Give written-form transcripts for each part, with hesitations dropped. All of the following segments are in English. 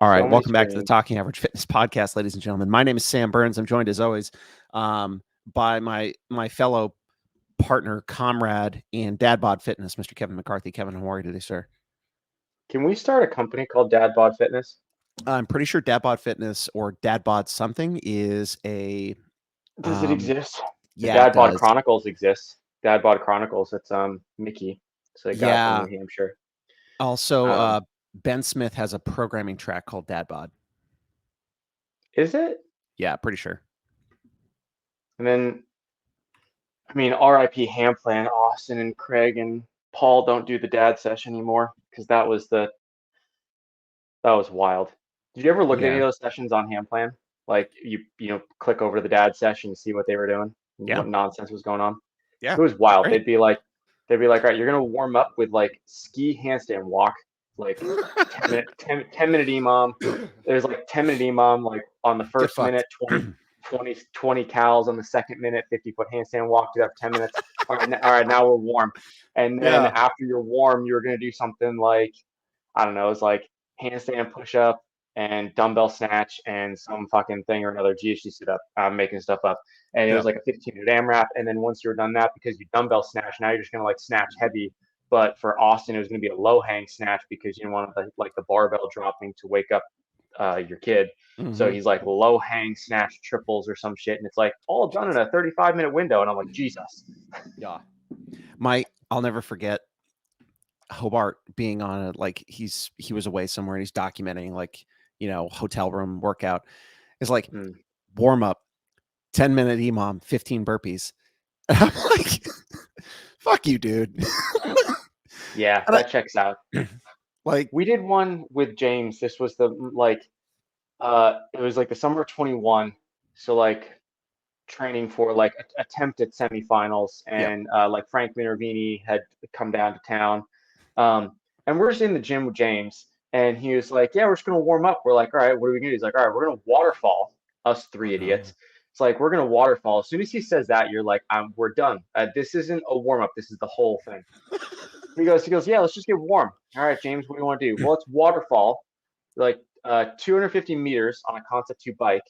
All right, So many welcome back to the screens. Talking Average Fitness Podcast, ladies and gentlemen. My name is Sam Burns. I'm joined as always by my fellow partner, comrade, and Dad Bod Fitness, Mr. Kevin McCarthy. Kevin, how are you today, sir? Can we start a company called Dad Bod Fitness? I'm pretty sure Dad Bod Fitness or Dad Bod something is a Does it exist? The yeah, it Dad Bod does. Chronicles exists. Dad Bod Chronicles. It's Mickey. It's a guy from Yeah. New Hampshire. Also, Ben Smith has a programming track called Dad Bod. Is it? Yeah, pretty sure. And then, I mean, R.I.P. Hamplan, Austin, and Craig and Paul don't do the dad session anymore because that was wild. Did you ever look at any Yeah. of those sessions on Hamplan? Like you click over to the dad session and see what they were doing, and Yeah. what nonsense was going on. Yeah. It was wild. Great. They'd be like, all right, you're gonna warm up with like ski handstand walk, like 10-minute EMOM. There's like 10-minute EMOM, like on the first minute, 20 cows on the second minute, 50-foot handstand walk, do that for 10 minutes. All right, now we're warm. And then after you're warm, you're gonna do something like, I don't know, it's like handstand push up and dumbbell snatch and some fucking thing or another, GHD sit up. I'm making stuff up. And it was like a 15-minute AMRAP. And then once you're done that, because you dumbbell snatch, now you're just going to like snatch heavy. But for Austin, it was going to be a low hang snatch because you didn't want the barbell dropping to wake up your kid. Mm-hmm. So he's like low hang snatch triples or some shit. And it's like all done in a 35-minute window. And I'm like, Jesus. Yeah. I'll never forget Hobart being on a, like, he was away somewhere and he's documenting, like, hotel room workout. It's like warm up, 10-minute EMOM, 15 burpees. And I'm like, fuck you, dude. Yeah, that checks out. Like, we did one with James. This was it was like the summer of 21. So like training for like attempt at semifinals, and like Frank Minervini had come down to town. And we're just in the gym with James, and he was like, yeah, we're just going to warm up. We're like, all right, what are we going to do? He's like, all right, we're going to waterfall, us three idiots. It's like, we're going to waterfall. As soon as he says that, you're like, we're done. This isn't a warm up. This is the whole thing. He goes, yeah, let's just get warm. All right, James, what do you want to do? Well, it's waterfall, like 250 meters on a Concept 2 bike.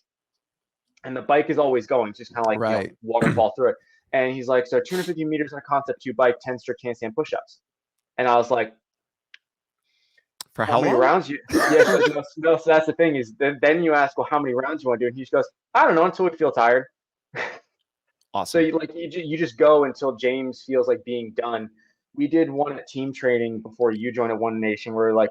And the bike is always going, just kind of like waterfall through it. And he's like, so 250 meters on a Concept 2 bike, 10 strict handstand push-ups. And I was like, for how many long? rounds you? Yeah, no. So that's the thing is, then you ask, well, how many rounds you want to do? And he just goes, I don't know, until we feel tired. Awesome. So you just go until James feels like being done. We did one at team training before you joined at One Nation, where like,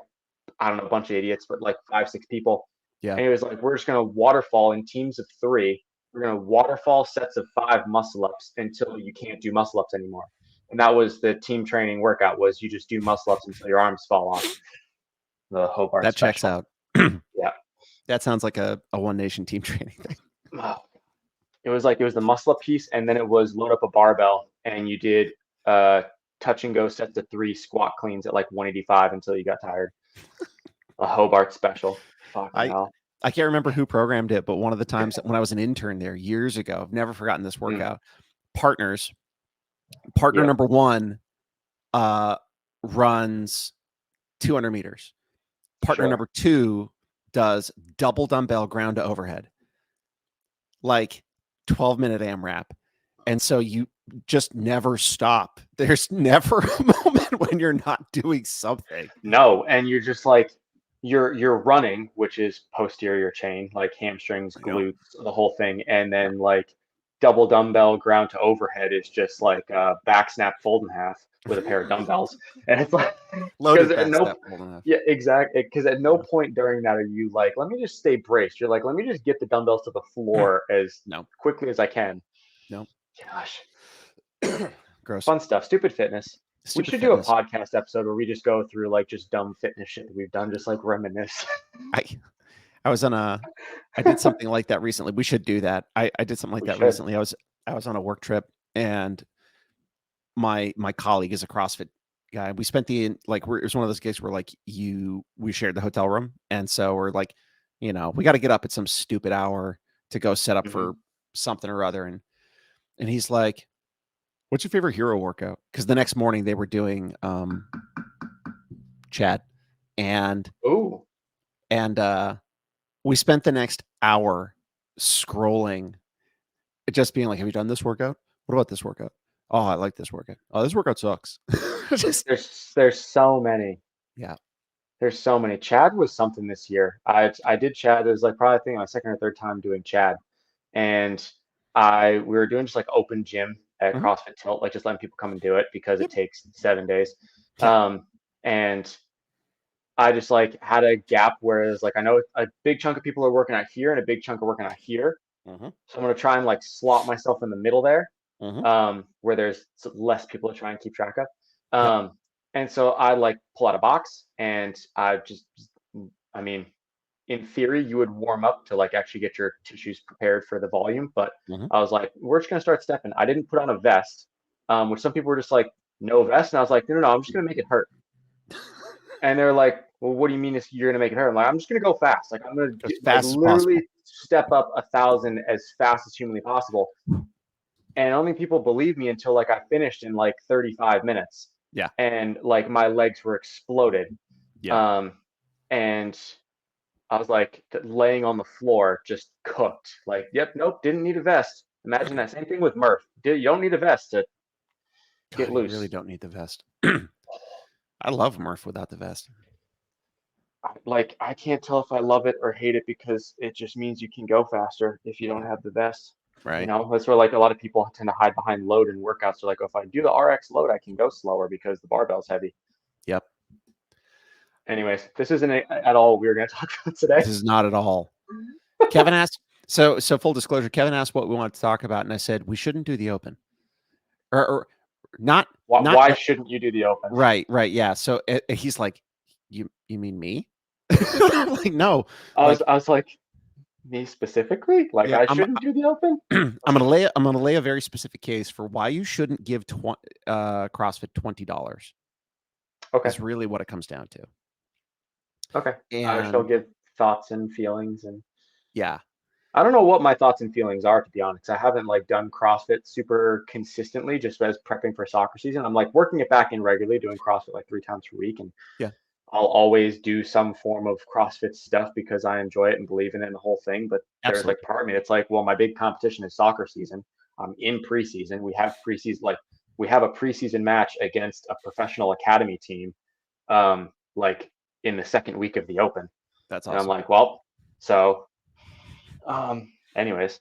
I don't know, a bunch of idiots, but like 5-6 people. Yeah. And it was like, we're just going to waterfall in teams of 3. We're going to waterfall sets of 5 muscle ups until you can't do muscle ups anymore. And that was the team training workout, was you just do muscle ups until your arms fall off. The Hobart that special. Checks out. Yeah. That sounds like a One Nation team training thing. It was the muscle up piece, and then it was load up a barbell, and you did touch and go sets of 3 squat cleans at like 185 until you got tired. A Hobart special. Fucking hell. I can't remember who programmed it, but one of the times when I was an intern there years ago, I've never forgotten this workout. Partner number 1 runs 200 meters. Partner number 2 does double dumbbell ground to overhead, like 12-minute AMRAP. And so you just never stop. There's never a moment when you're not doing something. No, and you're just like, you're running, which is posterior chain, like hamstrings, glutes, the whole thing. And then like double dumbbell ground to overhead is just like back snap fold in half with a pair of dumbbells. And it's like, loaded back snap fold in half. Yeah, exactly. Because at no point during that are you like, let me just stay braced. You're like, let me just get the dumbbells to the floor as quickly as I can. No. Gosh. Gross. Fun stuff. Stupid fitness. We should do a podcast episode where we just go through like just dumb fitness shit that we've done, just like reminisce. I did something like that recently. We should do that. I did something like that recently. I was on a work trip, and my colleague is a CrossFit guy. We spent it was one of those gigs where like we shared the hotel room, and so we're like, we got to get up at some stupid hour to go set up for something or other, and he's like, what's your favorite hero workout? Because the next morning they were doing Chad, and And we spent the next hour scrolling, just being like, "Have you done this workout? What about this workout? Oh, I like this workout. Oh, this workout sucks." Just There's so many. yeah. There's so many. Chad was something this year. I did Chad. It was like probably I think my second or third time doing Chad, and we were doing just like open gym at Mhm. CrossFit Tilt, like just letting people come and do it because it Yep. takes 7 days. Yeah. And I just like had a gap where it was like I know a big chunk of people are working out here and a big chunk are working out here. Mhm. So I'm gonna try and like slot myself in the middle there, Mhm. where there's less people to try and keep track of. Yep. And so I like pull out a box and I mean, in theory, you would warm up to like actually get your tissues prepared for the volume. But Mhm. I was like, we're just gonna start stepping. I didn't put on a vest, which some people were just like, no vest, and I was like, no, I'm just gonna make it hurt. And they're like, well, what do you mean you're gonna make it hurt? I'm like, I'm just gonna go fast. Like I'm gonna As like fast as possible. literally step up 1,000 as fast as humanly possible. And I don't think people believed me until like I finished in like 35 minutes, Yeah. and like my legs were exploded. Yep. Um, and I was like laying on the floor, just cooked. Like, yep, nope, didn't need a vest. Imagine that same thing with Murph. You don't need a vest to get God, you really loose. don't need the vest. I love Murph without the vest. Like, I can't tell if I love it or hate it because it just means you can go faster if you don't Yeah. have the vest. You Right. know, that's where like a lot of people tend to hide behind load in workouts. They're like, oh, if I do the RX load, I can go slower because the barbell's heavy. Yep. Anyways, this isn't at all what we were going to talk about today. This is not at all. Kevin asked, so full disclosure, Kevin asked what we wanted to talk about, and I said we shouldn't do the open. Or not not Why shouldn't you do the open? right, yeah. So he's like, you mean me? I'm like, no, like, I was like, me specifically? Like, yeah, I shouldn't do the open? I'm gonna lay a very specific case for why you shouldn't give CrossFit $20 Okay. is really what it comes down to. Okay. I shall And give thoughts and feelings, and yeah, I don't know what my thoughts and feelings are, to be honest. I haven't like done CrossFit super consistently just as prepping for soccer season. I'm like working it back in regularly, doing CrossFit like 3 times per week, and yeah, I'll always do some form of CrossFit stuff because I enjoy it and believe in it and the whole thing. But there's like absolutely. part of me that's like, well, my big competition is soccer season. I'm in preseason. We have preseason, like we have a preseason match against a professional academy team, like in the second week of the Open. That's And I'm awesome. like, well, so, anyways, So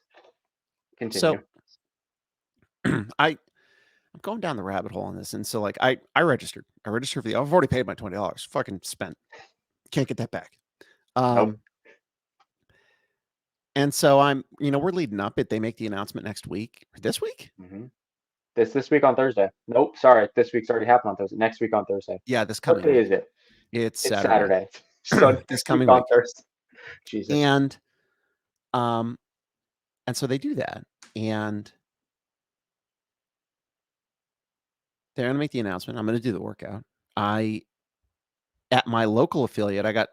continue. I'm going down the rabbit hole on this, and so like I registered. I registered for the. I've already paid my $20. Fucking spent. Can't get that back. Nope. Um, and so we're leading up it. They make the announcement next week. This week? hmm this week on Thursday. Nope. Sorry, this week's already happened on Thursday. Next week on Thursday. Yeah, this What coming day is week. it? It's It's Saturday. Saturday. So This next week coming on week. Thursday. Jesus. And um and so they do that. And they're gonna make the announcement. I'm gonna do the workout. I At my local affiliate, I got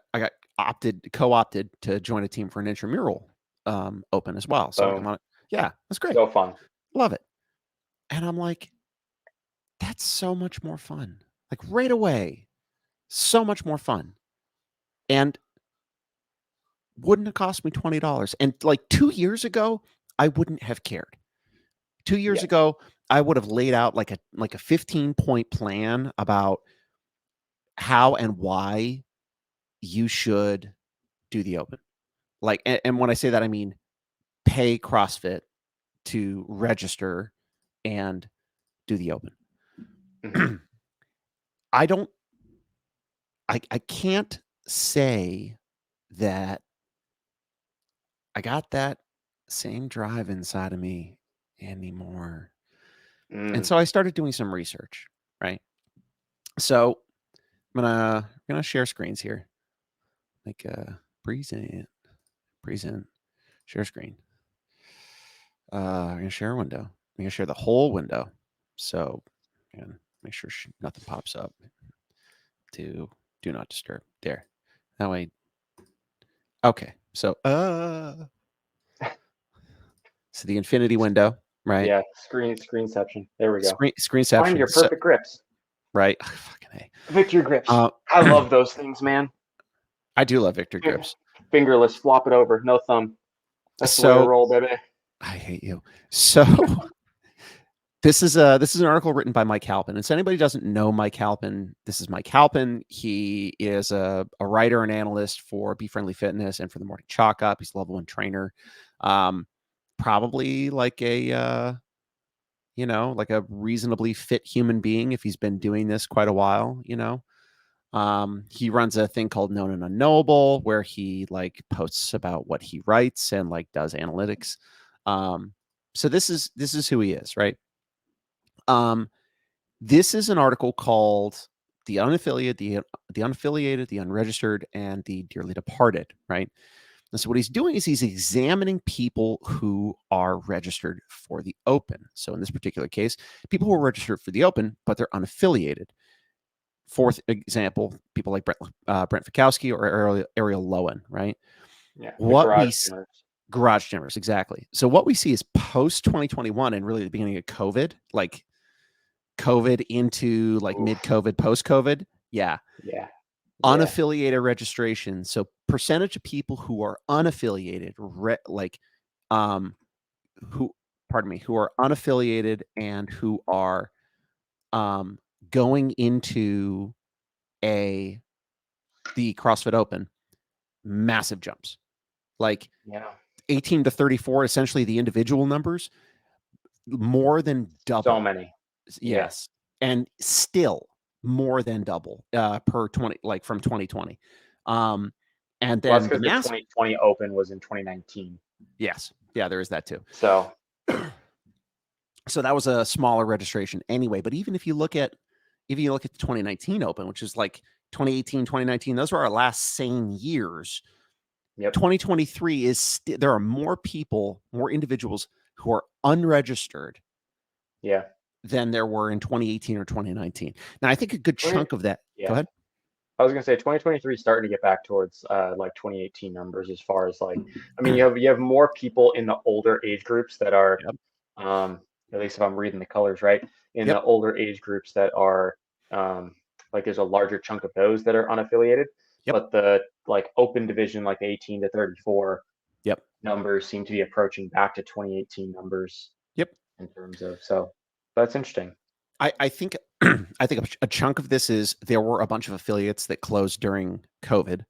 co-opted to join a team for an intramural open as well. So like I'm Boom. on it. Yeah, that's great. So fun. Love it. And I'm like, that's so much more fun. Like right away, so much more fun. And wouldn't have cost me $20. And like 2 years ago, I wouldn't have cared. 2 years Yes. ago, I would have laid out like a 15-point plan about how and why you should do the open. Like, and when I say that, I mean pay CrossFit to register and do the open. hmm I don't I can't say that I got that same drive inside of me anymore. And Mm. so I started doing some research, right? So I'm gonna share screens here. Like present, share screen. I'm gonna share a window. I'm gonna share the whole window. So and make sure nothing pops up. To do not disturb. There. That way. Okay. So the infinity window, right? Yeah. Screenception. There we go. Find Screenception. your So, perfect grips. right. Fucking A. Victory grips. Uh, I love those things, man. I do love victory grips. Fingerless, flop it over, no thumb. That's the way to So roll, baby. I hate you. So this is an article written by Mike Halpin. And so anybody who doesn't know Mike Halpin, this is Mike Halpin. He is a writer and analyst for Be Friendly Fitness and for the Morning Chalk Up. He's a level 1 trainer. Probably like a like a reasonably fit human being if he's been doing this quite a while, He runs a thing called Known and Unknowable where he like posts about what he writes and like does analytics. So this is who he is, right? This is an article called The Unaffiliated, the Unaffiliated, the Unregistered, and the Dearly Departed, right? And so what he's doing is he's examining people who are registered for the Open. So in this particular case, people who are registered for the Open, but they're unaffiliated. Fourth example, people like Brent Fikowski or Ariel Lowen, right? Yeah, the What we garage gymmers, exactly. So what we see is post 2021 and really the beginning of COVID, like COVID into like mid-COVID, post-COVID. Yeah. Unaffiliated registration. So percentage of people who are unaffiliated, who are unaffiliated and who are going into the CrossFit Open, massive jumps. Like 18 to 34, essentially the individual numbers, more than double. So many. Yes. And still more than double per 20, like from 2020. And then that's because the 2020 Open was in 2019. Yes. Yeah, there is that too. So that was a smaller registration anyway. But even if you look at the 2019 Open, which is like 2018, 2019, those were our last sane years. 2023 is there are more people, more individuals who are unregistered. Than there were in 2018 or 2019. Now, I think a good chunk of that. Go ahead. I was going to say 2023 is starting to get back towards like 2018 numbers as far as like, I mean, you have more people in the older age groups that are, at least if I'm reading the colors right, in the older age groups that are like there's a larger chunk of those that are unaffiliated. But the like open division, like 18 to 34 numbers seem to be approaching back to 2018 numbers. In terms of, so that's interesting. I think a chunk of this is there were a bunch of affiliates that closed during COVID.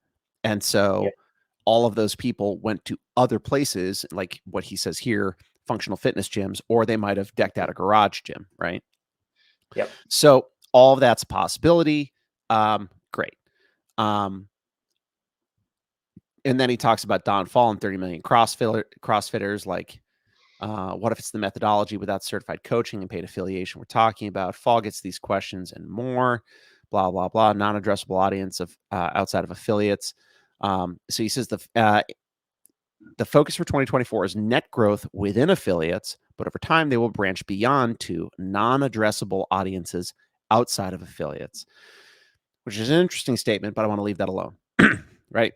And so all of those people went to other places, like what he says here, functional fitness gyms, or they might have decked out a garage gym, right? So all of that's a possibility. Great. And then he talks about Don Fall and 30 million CrossFitters, like what if it's the methodology without certified coaching and paid affiliation we're talking about? Fall gets these questions and more, blah, blah, blah, non-addressable audience of outside of affiliates. So he says the focus for 2024 is net growth within affiliates, but over time they will branch beyond to non-addressable audiences outside of affiliates, which is an interesting statement, but I want to leave that alone, right?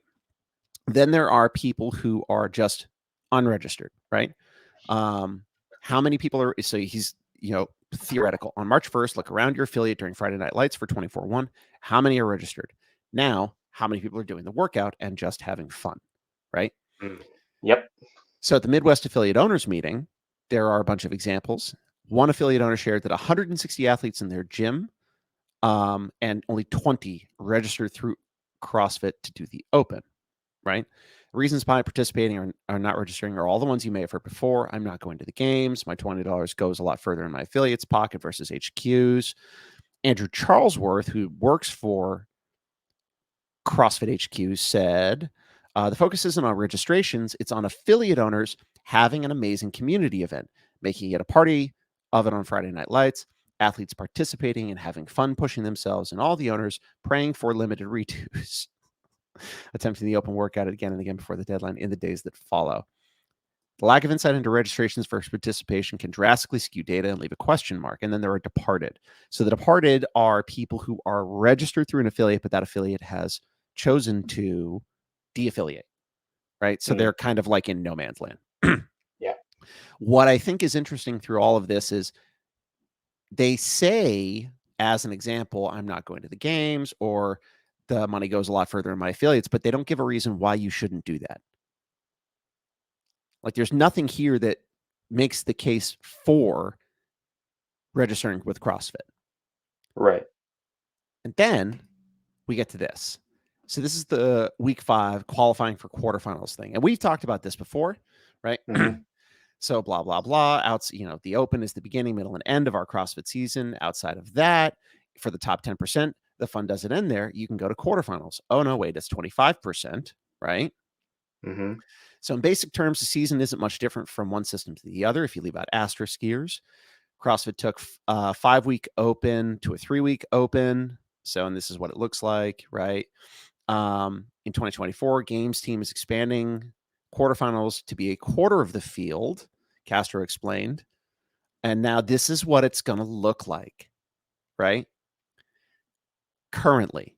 Then there are people who are just unregistered, right? How many people are, so he's, theoretical. On March 1st, look around your affiliate during Friday Night Lights for 24/1. How many are registered? Now, how many people are doing the workout and just having fun, right? So at the Midwest Affiliate Owners meeting, there are a bunch of examples. One affiliate owner shared that 160 athletes in their gym and only 20 registered through CrossFit to do the Open, right? Reasons behind participating or not registering are all the ones you may have heard before. I'm not going to the games. My $20 goes a lot further in my affiliate's pocket versus HQ's. Andrew Charlesworth, who works for CrossFit HQ, said, the focus isn't on registrations. It's on affiliate owners having an amazing community event, making it a party of it on Friday Night Lights, athletes participating and having fun pushing themselves, and all the owners praying for limited redos. Attempting the Open workout again and again before the deadline in the days that follow. The lack of insight into registrations versus participation can drastically skew data and leave a question mark. And then there are departed. So the departed are people who are registered through an affiliate, but that affiliate has chosen to de-affiliate, right? So they're kind of like in no man's land. What I think is interesting through all of this is they say, as an example, I'm not going to the games, or the money goes a lot further in my affiliates, but they don't give a reason why you shouldn't do that. Like, there's nothing here that makes the case for registering with CrossFit. Right. And then we get to this. So this is the week 5 qualifying for quarterfinals thing. And we've talked about this before, right? Mm-hmm. So blah, blah, blah. The open is the beginning, middle, and end of our CrossFit season. Outside of that, for the top 10%, the fun doesn't end there. You can go to quarterfinals. Oh, no, wait, it's 25%, right? Mm-hmm. So in basic terms, the season isn't much different from one system to the other if you leave out asterisk years. CrossFit took a 5-week open to a 3-week open. So, and this is what it looks like, right? In 2024, Games team is expanding quarterfinals to be a quarter of the field, Castro explained. And now this is what it's going to look like, right? Currently,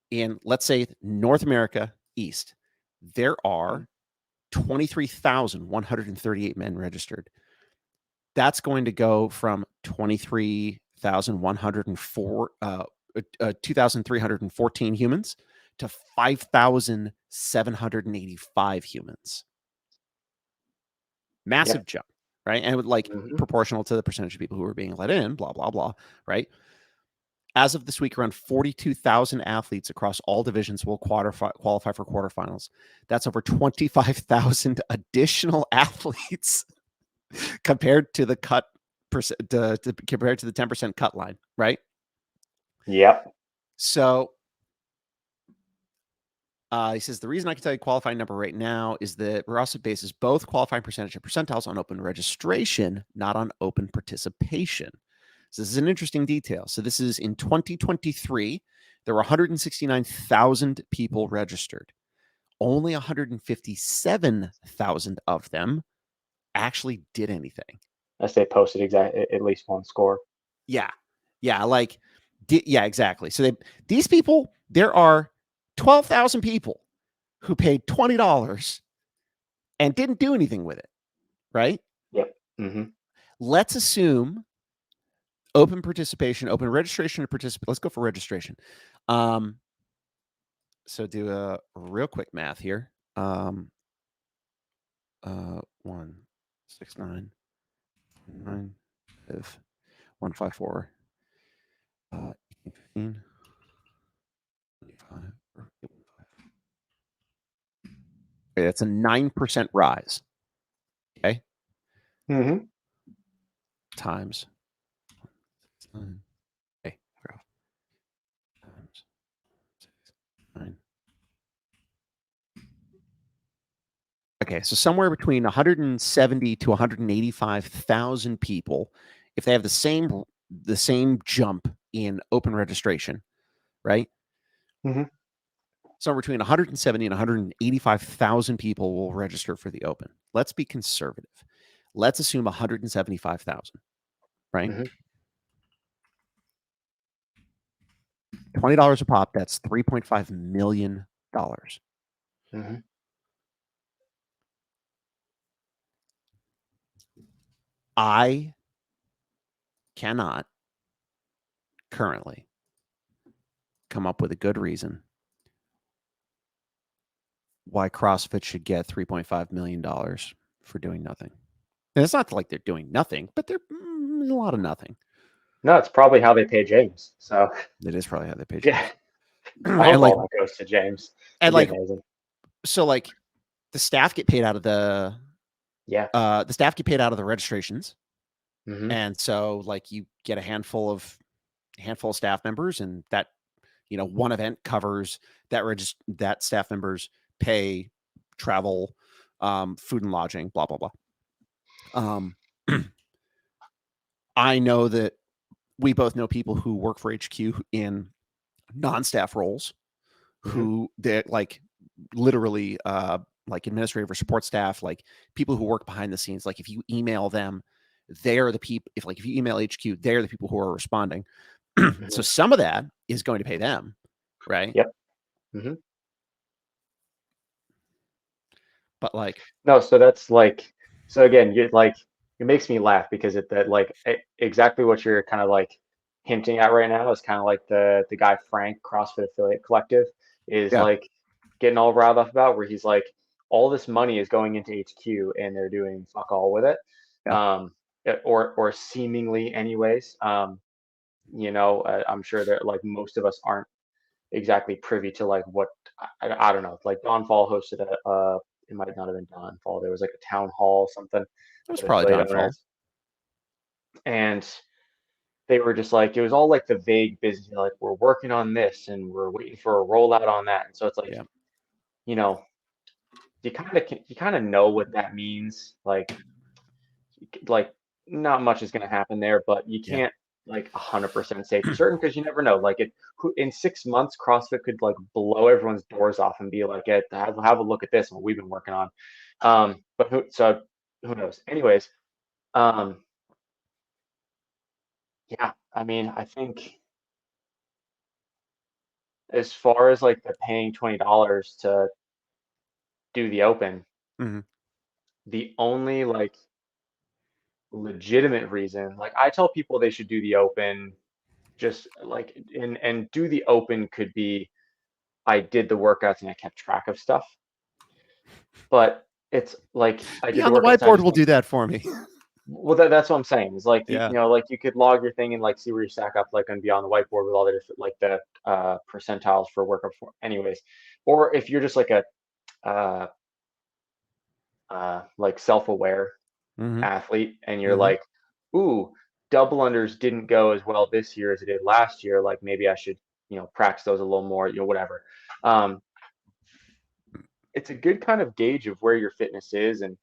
in, let's say, North America East, there are 23,138 men registered. That's going to go from 23,104, 2,314 humans to 5,785 humans. Massive jump, right? And it would proportional to the percentage of people who are being let in, blah, blah, blah, right? As of this week, around 42,000 athletes across all divisions will qualify for quarterfinals. That's over 25,000 additional athletes compared to the compared to the 10% cut line, right? Yep. So he says the reason I can tell you qualifying number right now is that CrossFit bases both qualifying percentage and percentiles on open registration, not on open participation. So this is an interesting detail. So this is in 2023, there were 169,000 people registered. Only 157,000 of them actually did anything. As they posted at least one score. Yeah. Yeah. Yeah, exactly. So these people, there are 12,000 people who paid $20 and didn't do anything with it. Right. Yep. Mm-hmm. Let's assume open participation, open registration to participate. Let's go for registration. So do a real quick math here. 169 9 154 15 25. Okay, that's a 9% rise. Okay. Mm-hmm. Times. Okay. Times 6, 9. Okay, so somewhere between 170 to 185,000 people, if they have the same jump in open registration, right? Mm-hmm. Somewhere between 170 and 185,000 people will register for the open. Let's be conservative. Let's assume 175,000, right? Mm-hmm. $20 a pop, that's $3.5 million. Mm-hmm. I cannot currently come up with a good reason why CrossFit should get $3.5 million for doing nothing. And it's not like they're doing nothing, but there's a lot of nothing. No, it's probably how they pay James. So it is probably how they pay James. James. I hope all that goes to James. And amazing. So the staff get paid out of the staff get paid out of the registrations. Mm-hmm. And so you get a handful of staff members, and that one event covers that staff members pay, travel, food and lodging, blah blah blah. I know that we both know people who work for HQ in non-staff roles, who they're literally administrative or support staff, people who work behind the scenes. If you email them, they're the people. If you email HQ, they're the people who are responding. So some of that is going to pay them, right? Yep. Mm-hmm. But no, so that's so again, it makes me laugh because exactly what you're kind of hinting at right now is kind of like the guy Frank, CrossFit Affiliate Collective, is Yeah. like getting all riled up about, where he's like, all this money is going into HQ and they're doing fuck all with it, Yeah. or seemingly anyways. I'm sure that like most of us aren't exactly privy to like what I don't know. Like Don Fall hosted it might not have been Don Fall. There was like a town hall, something It was with probably affiliate Downfall. owners, and they were just like, it was all like the vague business, like we're working on this and we're waiting for a rollout on that. And so it's like, Yeah. you know, you kind of know what that means. Like not much is going to happen there, but you Yeah. can't like 100% say for certain, because you never know. Like in 6 months, CrossFit could like blow everyone's doors off and be like, have a look at this, what we've been working on. But who knows? Anyways, um, yeah, I mean, I think as far as like the paying $20 to do the open, Mhm. the only like legitimate reason, like I tell people they should do the open, just like and do the open could be, I did the workouts and I kept track of stuff, but it's like I Be did the on the workouts and I whiteboard just will want, do that for me. well, that's what I'm saying, is like Yeah. like you could log your thing and like see where you stack up, like on Beyond the Whiteboard, with all the different like the percentiles for workout for anyways. Or if you're just like a uh like self-aware Mhm. athlete and you're Mhm. like, ooh, double unders didn't go as well this year as it did last year, like maybe I should, practice those a little more, whatever. um it's a good kind of gauge of where your fitness is and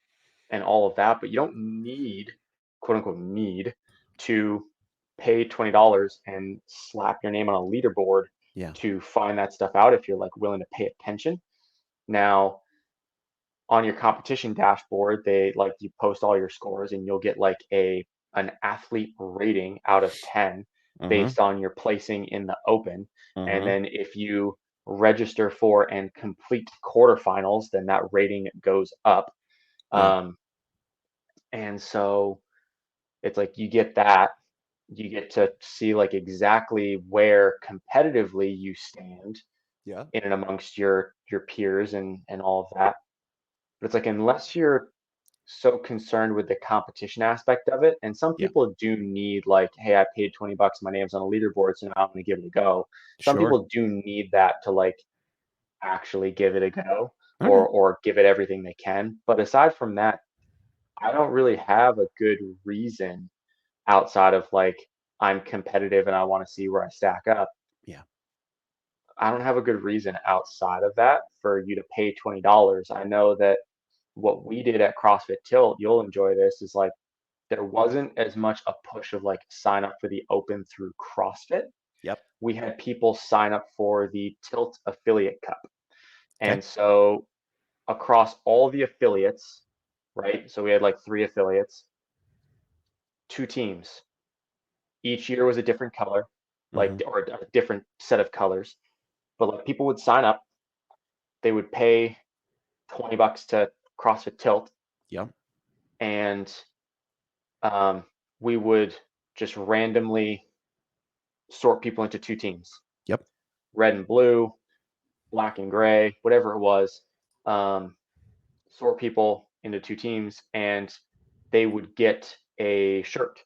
all of that, but you don't need, quote unquote, need to pay $20 and slap your name on a leaderboard Yeah. to find that stuff out if you're like willing to pay attention. Now, on your competition dashboard, they like you post all your scores and you'll get like an athlete rating out of 10 Mhm. based on your placing in the open. And Mhm. then if you register for and complete quarterfinals, then that rating goes up. Yeah. Um, and so it's like you get that, you get to see like exactly where competitively you stand Yeah. in and amongst your peers and all of that. But it's like, unless you're so concerned with the competition aspect of it, and some Yeah. people do need like, hey, I paid $20, my name's on a leaderboard, so now I'm gonna give it a go. Some Sure. people do need that to like actually give it a go, Okay. or give it everything they can. But aside from that, I don't really have a good reason outside of like, I'm competitive and I want to see where I stack up. Yeah. I don't have a good reason outside of that for you to pay $20. I know that what we did at CrossFit Tilt, you'll enjoy this, is like there wasn't as much a push of like sign up for the open through CrossFit. Yep. We had people sign up for the Tilt Affiliate Cup. Okay. And so across all the affiliates, right? So we had like 3 affiliates, 2 teams. Each year was a different color, like, Mhm. or a different set of colors. But like people would sign up, they would pay $20 to CrossFit Tilt, Yep. and we would just randomly sort people into 2 teams, Yep. red and blue, black and gray, whatever it was. Um, Sort people into 2 teams, and they would get a shirt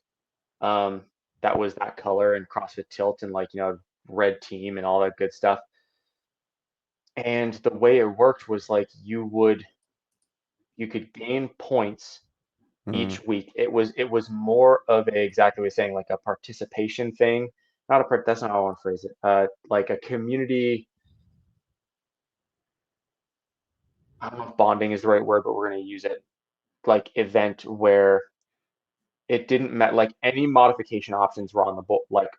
um, that was that color and CrossFit Tilt and like, red team and all that good stuff. And the way it worked was like you could gain points Mhm. each week. It was more of a, exactly what you're saying, like a participation thing. Not a part. That's not how I want to phrase it. Like a community. I don't know if bonding is the right word, but we're going to use it. Like event where it didn't matter. Like any modification options were on the like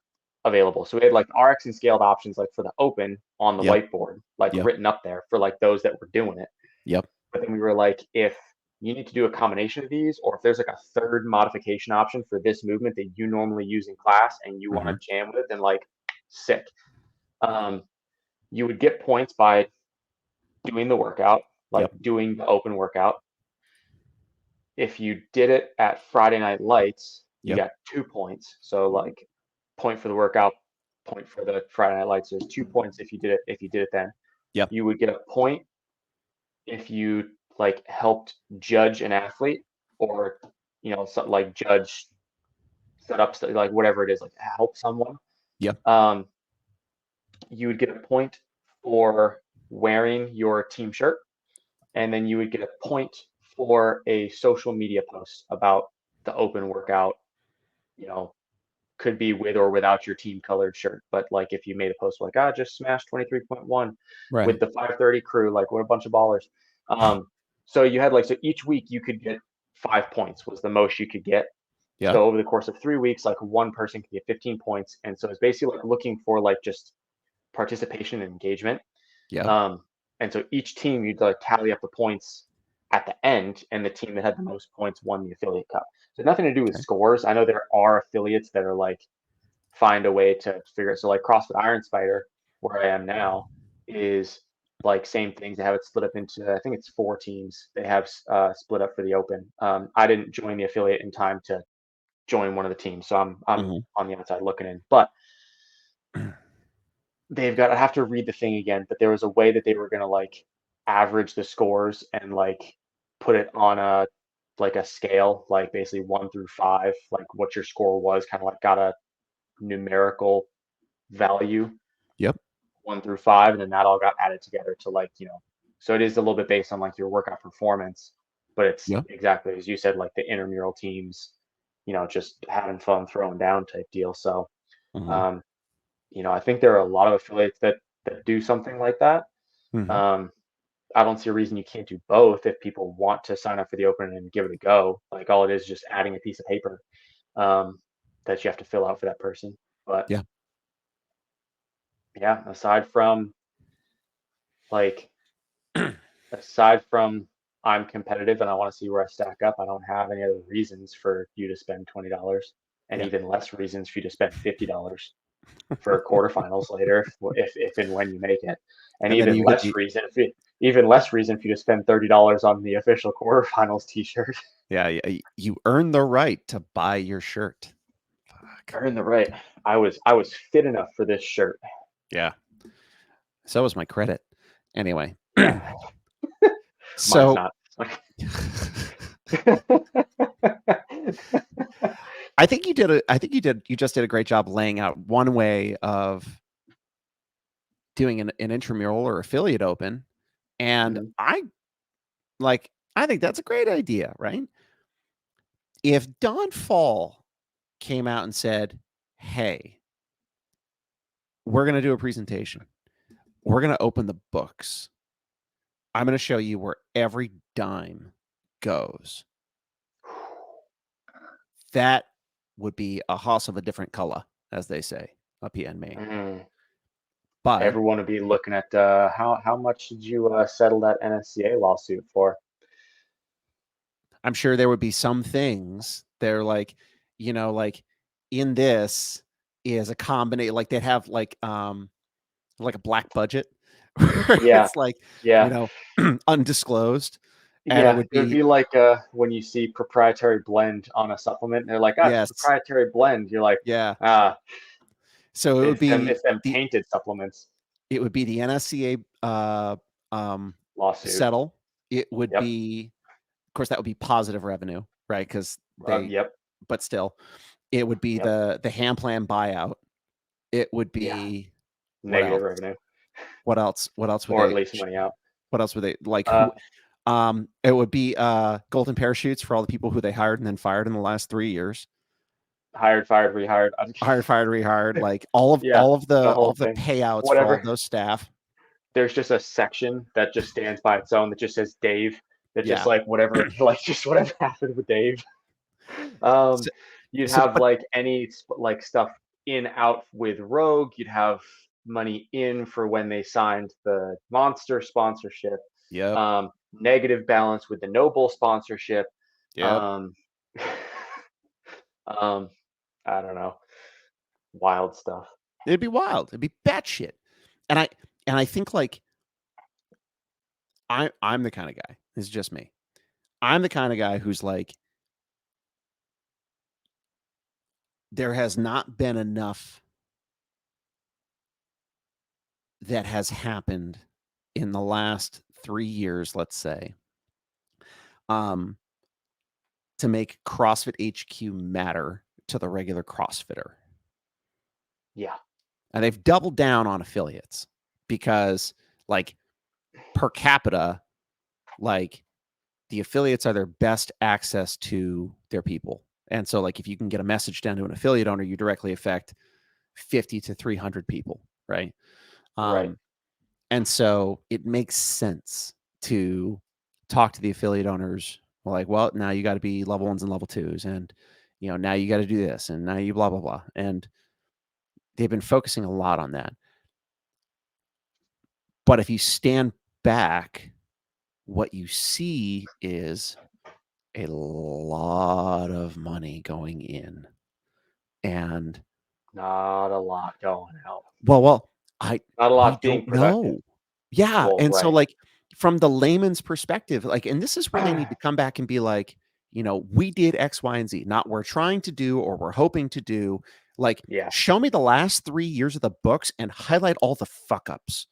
available. So we had like RX and scaled options like for the open on the Yep. whiteboard, like Yep. written up there for like those that were doing it. Yep. But then we were like, if you need to do a combination of these, or if there's like a third modification option for this movement that you normally use in class and you want to Mhm. jam with, then like sick. Um, you would get points by doing the workout, like Yep. doing the open workout. If you did it at Friday Night Lights, you Yep. got 2 points. So like point for the workout, point for the Friday Night Lights. There's 2 points if you did it then. Yep. You would get a point if you like helped judge an athlete, or like judge set up like whatever it is, like help someone. Yep. Um, you would get a point for wearing your team shirt, and then you would get a point for a social media post about the open workout. You know, could be with or without your team colored shirt, but like if you made a post like, just smashed 23.1 with Right. the 530 crew, like what a bunch of ballers. So you had so each week you could get 5 points was the most you could get. Yep. So over the course of 3 weeks, like one person could get 15 points. And so it's basically like looking for like just participation and engagement. Yep. Um, and so each team, you'd like tally up the points at the end, and the team that had the most points won the affiliate cup. So nothing to do with Okay. scores. I know there are affiliates that are like find a way to figure it. So like CrossFit Iron Spider, where I am now, is like same things. They have it split up into, I think it's 4 teams. They have split up for the open. I didn't join the affiliate in time to join one of the teams, so I'm Mhm. on the outside looking in. But they've got, I have to read the thing again, but there was a way that they were gonna like average the scores and like put it on a scale, like basically 1 through 5, like what your score was, kind of like got a numerical value Yep. 1 through 5, and then that all got added together to so it is a little bit based on like your workout performance, but it's Yep. exactly as you said, like the intramural teams, just having fun throwing down type deal. So Mhm. um, I think there are a lot of affiliates that do something like that. Mhm. Um, I don't see a reason you can't do both if people want to sign up for the open and give it a go. Like all it is just adding a piece of paper um, that you have to fill out for that person. But Yeah. yeah, like aside from I'm competitive and I want to see where I stack up, I don't have any other reasons for you to spend $20, and Yeah. even less reasons for you to spend $50 for quarterfinals later, if and when you make it, and And then you get the even less reason for you to spend $30 on the official quarterfinals T-shirt. yeah, you earn the right to buy your shirt. Fuck. Earn the right. I was fit enough for this shirt. Yeah. So was my credit. Anyway. Yeah, mine's So not. you just did a great job laying out one way of doing an intramural or affiliate open. And Mhm. I think that's a great idea, right? If Don Fall came out and said, "Hey, we're going to do a presentation. We're going to open the books. I'm going to show you where every dime goes." That would be a house of a different color, as they say up here in Maine. Mm. But Everyone would be looking at how much did you settle that NSCA lawsuit for? I'm sure there would be some things they're like, like in this is a combination, like they'd have like a black budget where Yeah, it's like, you yeah, know, undisclosed. And it yeah. would It would be, be like when you see proprietary blend on a supplement, and they're like, it's a yes, proprietary blend. You're like, yeah. ah, So it's them tainted supplements it would be the NSCA um lawsuit. settle. It would Yep. be, of course, that would be positive revenue, right? Because they, Yep. but still, it would be Yep. the hand plan buyout. It would Yeah. be what Negative else? revenue, What else? What else would or at they? least money out. What else would they like? Uh, Who? It would be golden parachutes for all the people who they hired and then fired in the last 3 years. Hired, fired, rehired. Hired, fired, rehired. Like all of Yeah, the all whole of the thing. payouts for all of Whatever. those staff. There's just a section that just stands by its own that just says Dave. That just Yeah. like whatever, like just whatever happened with Dave. Um, So, you'd so have but like any like stuff in out with Rogue. You'd have money in for when they signed the Monster sponsorship. yep. Negative balance with the Noble sponsorship. Yep. Um, um, I don't know, wild stuff. It'd be wild. It'd be batshit. And I think like I'm the kind of guy. This is just me. I'm the kind of guy who's like, there has not been enough that has happened in the last 3 years, let's say, um, to make CrossFit HQ matter to the regular CrossFitter. Yeah. And they've doubled down on affiliates because, like, per capita, like, the affiliates are their best access to their people. And so, like, if you can get a message down to an affiliate owner, you directly affect 50 to 300 people, right? Right. Um, and so it makes sense to talk to the affiliate owners like, well, now you got to be level ones and level twos. And, now you got to do this and now you blah, blah, blah. And they've been focusing a lot on that. But if you stand back, what you see is a lot of money going in. And Not a lot going out. well, I Not a we lot being don't productive. know. Yeah, Well, and so, right. like, from the layman's perspective, like, and this is where they need to come back and be like, "We did X, Y, and Z, not we're trying to do or we're hoping to do." Like, Yeah. show me the last 3 years of the books and highlight all the fuck ups.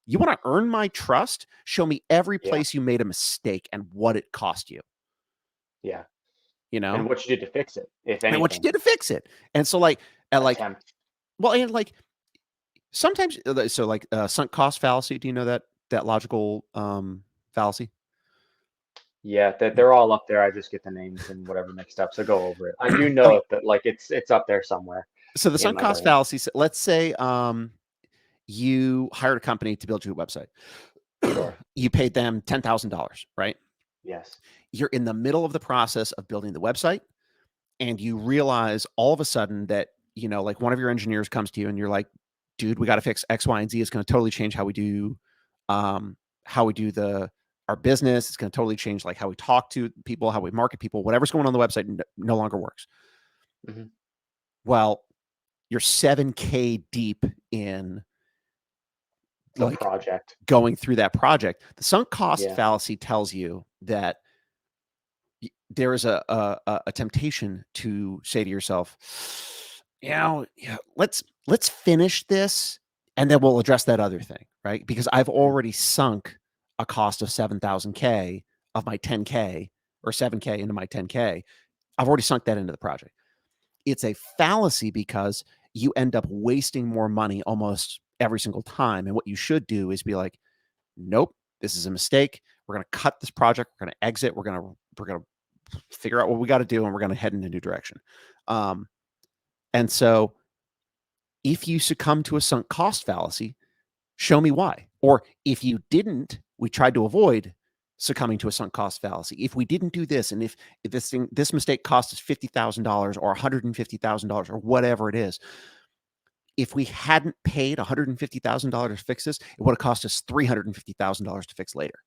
You wanna earn my trust? Show me every Yeah. place you made a mistake and what it cost you, Yeah. you And know? what you did to fix it, if And what you anything. did to fix it. And so, like and, like Attempt. well, and, like, sometimes so, like, sunk cost fallacy, do you know that logical, fallacy? Yeah, they're all up there. I just get the names and whatever mixed up. So go over it. I do Okay, know it, that like it's up there somewhere so the in sunk my cost brain. fallacy, let's say, you hired a company to build you a website. Sure. You paid them $10,000, right? Yes. You're in the middle of the process of building the website, and you realize all of a sudden that, like, one of your engineers comes to you and you're like, "Dude, we gotta fix X, Y, and Z. It's gonna totally change um, how we do our business. It's gonna totally change, like, how we talk to people, how we market people. Whatever's going on the website no longer works." Hmm. Well, you're 7K deep in, The like, project. going through that project. The sunk cost Yeah. fallacy tells you that there is a temptation to say to yourself, yeah, let's finish this and then we'll address that other thing, right? Because I've Hmm. already sunk a cost of 7,000K of my 10K or 7K into my 10K. I've already sunk that into the project. It's a fallacy because you end up wasting more money almost every single time. And what you should do is be like, nope, this is a mistake. We're going to cut this project. We're going to exit. We're going to figure out what we got to do, and we're going to head in a new direction. Um, and so, if you succumb to a sunk cost fallacy, show me why. Or if you didn't, we tried to avoid succumbing to a sunk cost fallacy. If we didn't do this, and if this mistake cost us $50,000 or $150,000 or whatever it is, if we hadn't paid $150,000 to fix this, it would have cost us $350,000 to fix later.